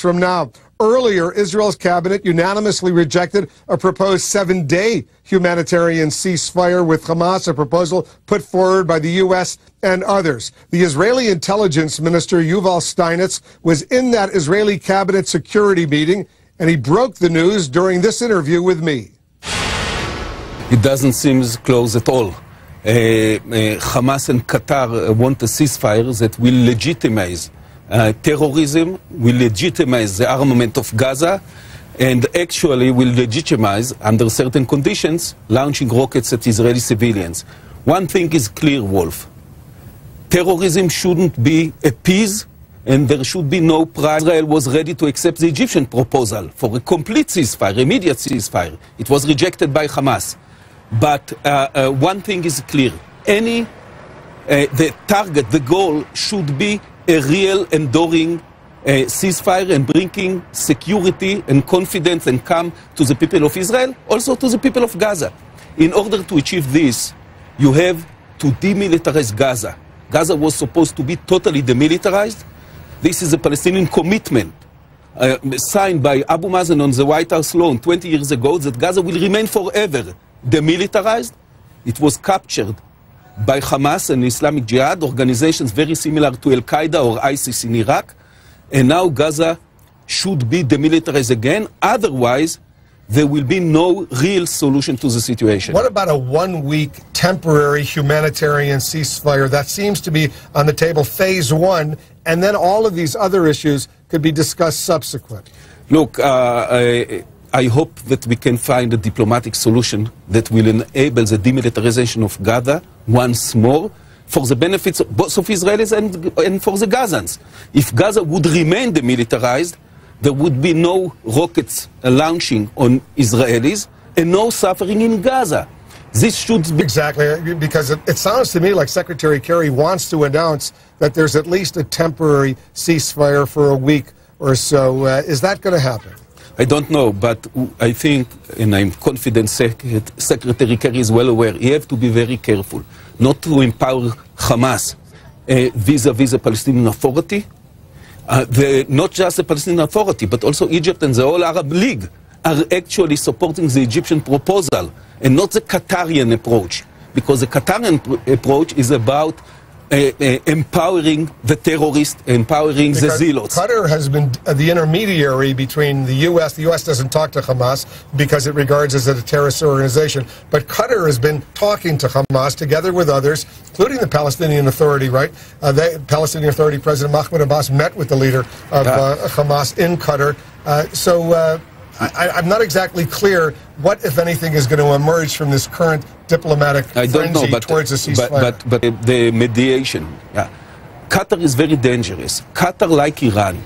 from now. Earlier, Israel's cabinet unanimously rejected a proposed 7-day humanitarian ceasefire with Hamas, a proposal put forward by the U.S. and others. The Israeli intelligence minister, Yuval Steinitz, was in that Israeli cabinet security meeting, and he broke the news during this interview with me. It doesn't seem close at all. Hamas and Qatar want a ceasefire that will legitimize terrorism, will legitimize the armament of Gaza, and actually will legitimize, under certain conditions, launching rockets at Israeli civilians. One thing is clear, Wolf. Terrorism shouldn't be appeased, and there should be no price. Israel was ready to accept the Egyptian proposal for a complete ceasefire, immediate ceasefire. It was rejected by Hamas. But one thing is clear. The target, the goal should be a real enduring ceasefire and bringing security and confidence and calm to the people of Israel, also to the people of Gaza. In order to achieve this, you have to demilitarize Gaza. Gaza was supposed to be totally demilitarized. This is a Palestinian commitment signed by Abu Mazen on the White House lawn 20 years ago that Gaza will remain forever demilitarized. It was captured by Hamas and Islamic Jihad, organizations very similar to Al-Qaeda or ISIS in Iraq. And now Gaza should be demilitarized again. Otherwise, there will be no real solution to the situation. What about a 1-week temporary humanitarian ceasefire? That seems to be on the table, phase 1, and then all of these other issues could be discussed subsequent. Look, I hope that we can find a diplomatic solution that will enable the demilitarization of Gaza once more for the benefits both of Israelis and for the Gazans. If Gaza would remain demilitarized, there would be no rockets launching on Israelis and no suffering in Gaza. This should be... Exactly, because it sounds to me like Secretary Kerry wants to announce that there's at least a temporary ceasefire for a week or so. Is that going to happen? I don't know, but I think, and I'm confident Secretary Kerry is well aware, you have to be very careful not to empower Hamas vis-a-vis the Palestinian Authority. Not just the Palestinian Authority, but also Egypt and the whole Arab League are actually supporting the Egyptian proposal and not the Qatarian approach, because the Qatarian approach is about empowering the terrorists, empowering the zealots. Qatar has been the intermediary between the U.S. The U.S. doesn't talk to Hamas because it regards it as a terrorist organization. But Qatar has been talking to Hamas together with others, including the Palestinian Authority, right? The Palestinian Authority President Mahmoud Abbas met with the leader of Hamas in Qatar. I'm not exactly clear what, if anything, is going to emerge from this current diplomatic frenzy towards a ceasefire. But the mediation, Qatar is very dangerous. Qatar, like Iran,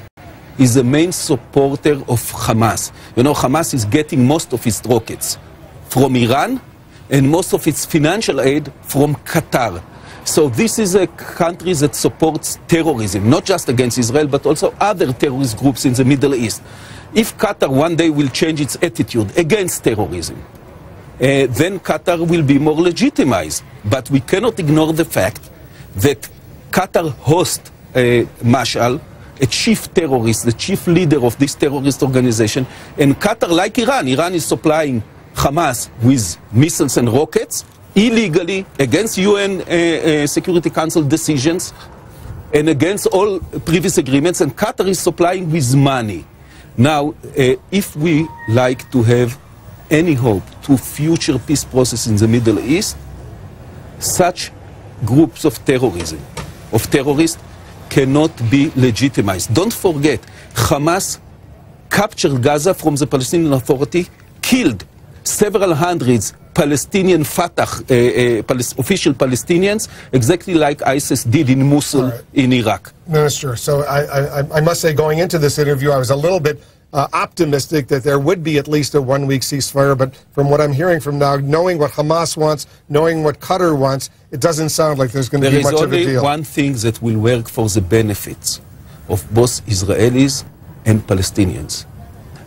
is the main supporter of Hamas. You know, Hamas is getting most of its rockets from Iran and most of its financial aid from Qatar. So this is a country that supports terrorism, not just against Israel, but also other terrorist groups in the Middle East. If Qatar one day will change its attitude against terrorism, then Qatar will be more legitimized. But we cannot ignore the fact that Qatar hosts Mashal, a chief terrorist, the chief leader of this terrorist organization, and Qatar, like Iran is supplying Hamas with missiles and rockets illegally against UN Security Council decisions and against all previous agreements, and Qatar is supplying with money. Now, if we like to have any hope to future peace process in the Middle East, such groups of terrorists cannot be legitimized. Don't forget, Hamas captured Gaza from the Palestinian Authority, killed several hundreds Palestinian Fatah, official Palestinians, exactly like ISIS did in Mosul in Iraq. Minister, so I must say, going into this interview, I was a little bit optimistic that there would be at least a 1-week ceasefire, but from what I'm hearing from now, knowing what Hamas wants, knowing what Qatar wants, it doesn't sound like there's going to be much of a deal. There is only one thing that will work for the benefits of both Israelis and Palestinians: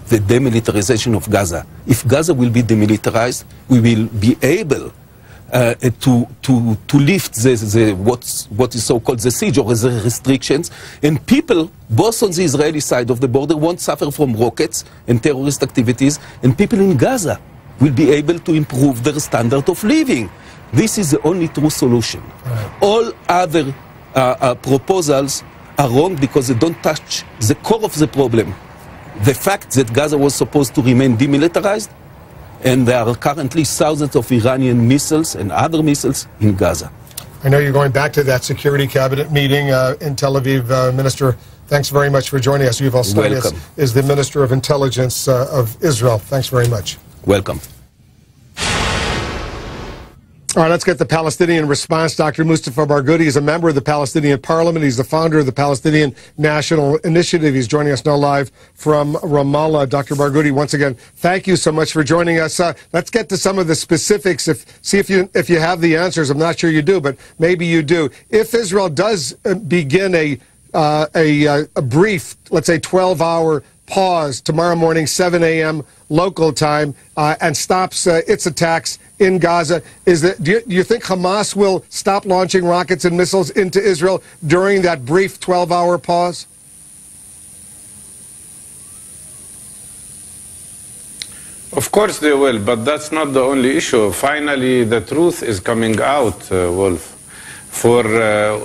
the demilitarization of Gaza. If Gaza will be demilitarized, we will be able to lift what is so-called the siege or the restrictions, and people, both on the Israeli side of the border, won't suffer from rockets and terrorist activities, and people in Gaza will be able to improve their standard of living. This is the only true solution. All other proposals are wrong because they don't touch the core of the problem. The fact that Gaza was supposed to remain demilitarized, and there are currently thousands of Iranian missiles and other missiles in Gaza. I know you're going back to that security cabinet meeting in Tel Aviv. Minister, thanks very much for joining us. Yuval Steinitz is the Minister of Intelligence of Israel. Thanks very much. Welcome. All right, let's get the Palestinian response. Dr. Mustafa Barghouti is a member of the Palestinian Parliament. He's the founder of the Palestinian National Initiative. He's joining us now live from Ramallah. Dr. Barghouti, once again, thank you so much for joining us. Let's get to some of the specifics. See if you have the answers. I'm not sure you do, but maybe you do. If Israel does begin a brief, let's say 12-hour pause tomorrow morning, 7 a.m. local time, and stops its attacks in Gaza, do you think Hamas will stop launching rockets and missiles into Israel during that brief 12-hour pause? Of course they will, but that's not the only issue. Finally, the truth is coming out, Wolf. For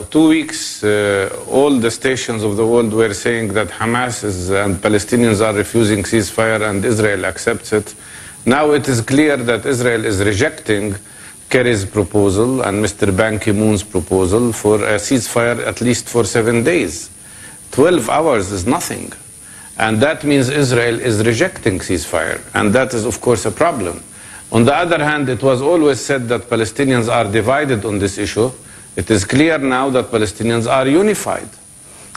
2 weeks, all the stations of the world were saying that Hamas and Palestinians are refusing ceasefire and Israel accepts it. Now it is clear that Israel is rejecting Kerry's proposal and Mr. Ban Ki-moon's proposal for a ceasefire at least for 7 days. 12 hours is nothing. And that means Israel is rejecting ceasefire. And that is, of course, a problem. On the other hand, it was always said that Palestinians are divided on this issue. It is clear now that Palestinians are unified.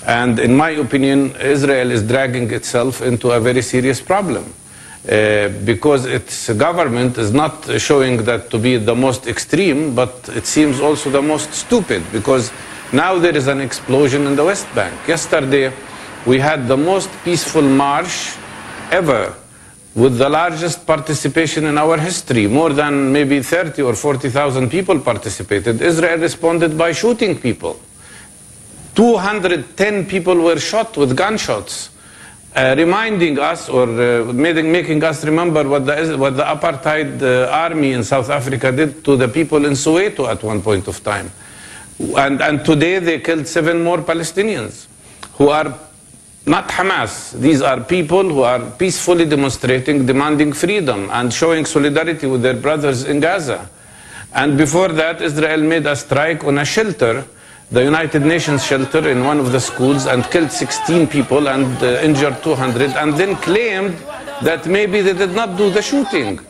And in my opinion, Israel is dragging itself into a very serious problem. Because its government is not showing that to be the most extreme, but it seems also the most stupid, because now there is an explosion in the West Bank. Yesterday, we had the most peaceful march ever, with the largest participation in our history. More than maybe 30 or 40,000 people participated. Israel responded by shooting people. 210 people were shot with gunshots. Reminding us or making us remember what the apartheid army in South Africa did to the people in Soweto at one point of time. And today they killed 7 more Palestinians who are not Hamas. These are people who are peacefully demonstrating, demanding freedom and showing solidarity with their brothers in Gaza. And before that, Israel made a strike on a shelter, the United Nations shelter in one of the schools, and killed 16 people and injured 200, and then claimed that maybe they did not do the shooting.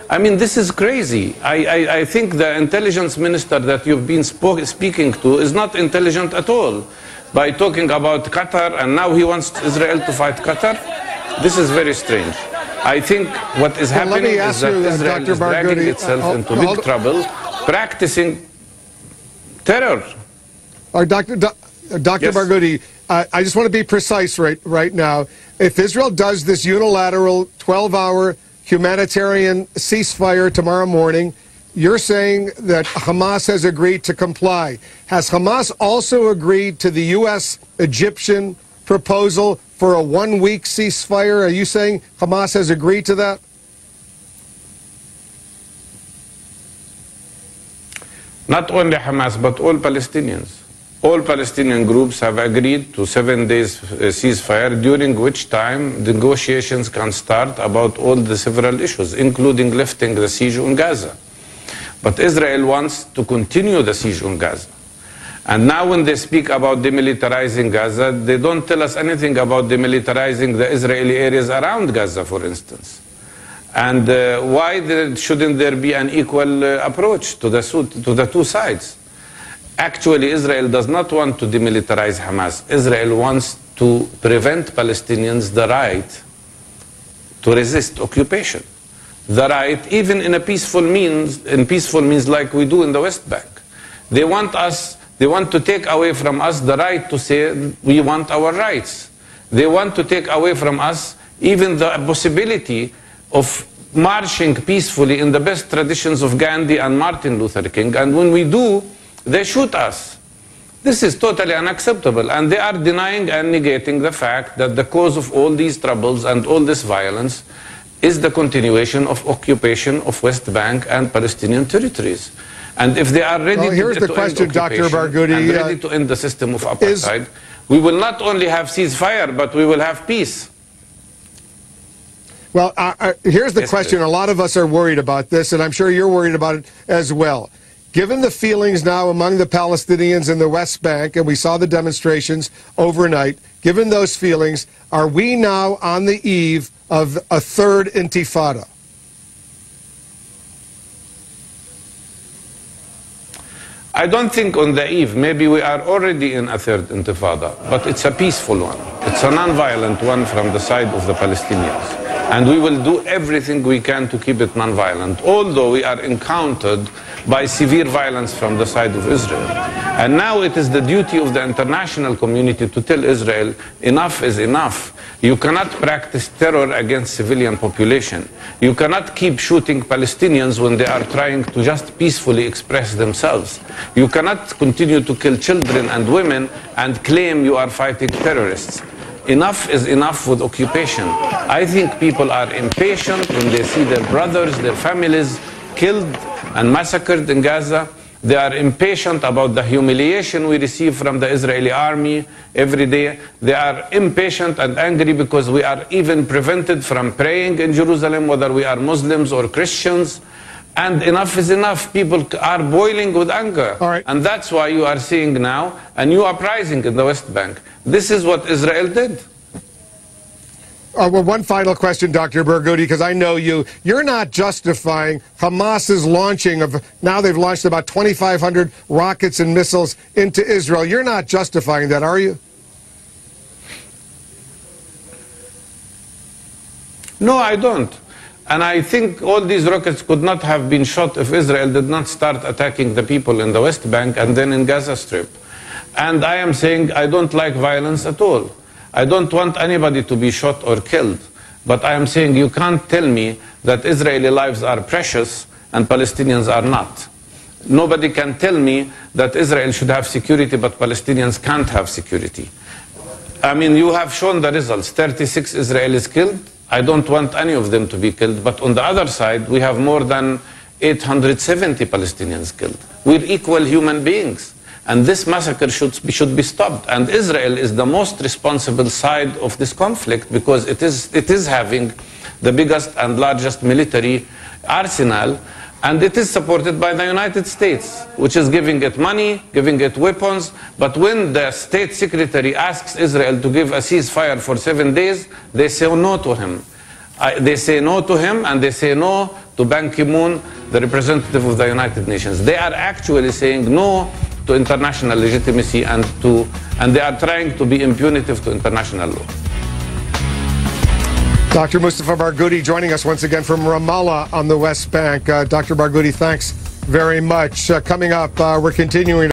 I mean, this is crazy. I think the intelligence minister that you've been speaking to is not intelligent at all. By talking about Qatar, and now he wants Israel to fight Qatar. This is very strange. I think what is happening is that Israel is dragging itself into big trouble, practicing terror. Dr. Yes. Barghouti, I just want to be precise right now. If Israel does this unilateral 12-hour humanitarian ceasefire tomorrow morning, you're saying that Hamas has agreed to comply. Has Hamas also agreed to the U.S.-Egyptian proposal for a 1-week ceasefire? Are you saying Hamas has agreed to that? Not only Hamas, but all Palestinians. All Palestinian groups have agreed to 7 days ceasefire, during which time negotiations can start about all the several issues, including lifting the siege on Gaza. But Israel wants to continue the siege on Gaza. And now when they speak about demilitarizing Gaza, they don't tell us anything about demilitarizing the Israeli areas around Gaza, for instance. And why shouldn't there be an equal approach to the two sides? Actually, Israel does not want to demilitarize Hamas. Israel wants to prevent Palestinians the right to resist occupation. The right, even in a peaceful means, like we do in the West Bank. They want to take away from us the right to say we want our rights. They want to take away from us even the possibility of marching peacefully in the best traditions of Gandhi and Martin Luther King, and when we do, they shoot us. This is totally unacceptable, and they are denying and negating the fact that the cause of all these troubles and all this violence is the continuation of occupation of West Bank and Palestinian territories. And if they are ready here's to the question, end Dr. occupation Barghouti, and ready to end the system of apartheid, we will not only have ceasefire, but we will have peace. Well, here's the Yes, question. please. A lot of us are worried about this, and I'm sure you're worried about it as well. Given the feelings now among the Palestinians in the West Bank, and we saw the demonstrations overnight, given those feelings, are we now on the eve of a third intifada? I don't think on the eve. Maybe we are already in a third intifada, but it's a peaceful one. It's a non-violent one from the side of the Palestinians. And we will do everything we can to keep it non-violent, although we are encountered by severe violence from the side of Israel. And now it is the duty of the international community to tell Israel, enough is enough. You cannot practice terror against civilian population. You cannot keep shooting Palestinians when they are trying to just peacefully express themselves. You cannot continue to kill children and women and claim you are fighting terrorists. Enough is enough with occupation. I think people are impatient when they see their brothers, their families killed and massacred in Gaza. They are impatient about the humiliation we receive from the Israeli army every day. They are impatient and angry because we are even prevented from praying in Jerusalem, whether we are Muslims or Christians. And enough is enough. People are boiling with anger. All right. And that's why you are seeing now a new uprising in the West Bank. This is what Israel did. Well, one final question, Dr. Barghouti, because I know you're not justifying Hamas's launching of, now they've launched about 2,500 rockets and missiles into Israel. You're not justifying that, are you? No, I don't. And I think all these rockets could not have been shot if Israel did not start attacking the people in the West Bank and then in Gaza Strip. And I am saying I don't like violence at all. I don't want anybody to be shot or killed. But I am saying you can't tell me that Israeli lives are precious and Palestinians are not. Nobody can tell me that Israel should have security but Palestinians can't have security. I mean, you have shown the results. 36 Israelis killed. I don't want any of them to be killed. But on the other side, we have more than 870 Palestinians killed. We're equal human beings. And this massacre should be stopped. And Israel is the most responsible side of this conflict because it is having the biggest and largest military arsenal. And it is supported by the United States, which is giving it money, giving it weapons. But when the state secretary asks Israel to give a ceasefire for 7 days, they say no to him. They say no to him and they say no to Ban Ki-moon, the representative of the United Nations. They are actually saying no to international legitimacy and they are trying to be impunitive to international law. Dr. Mustafa Barghouti joining us once again from Ramallah on the West Bank. Dr. Barghouti, thanks very much. Coming up, we're continuing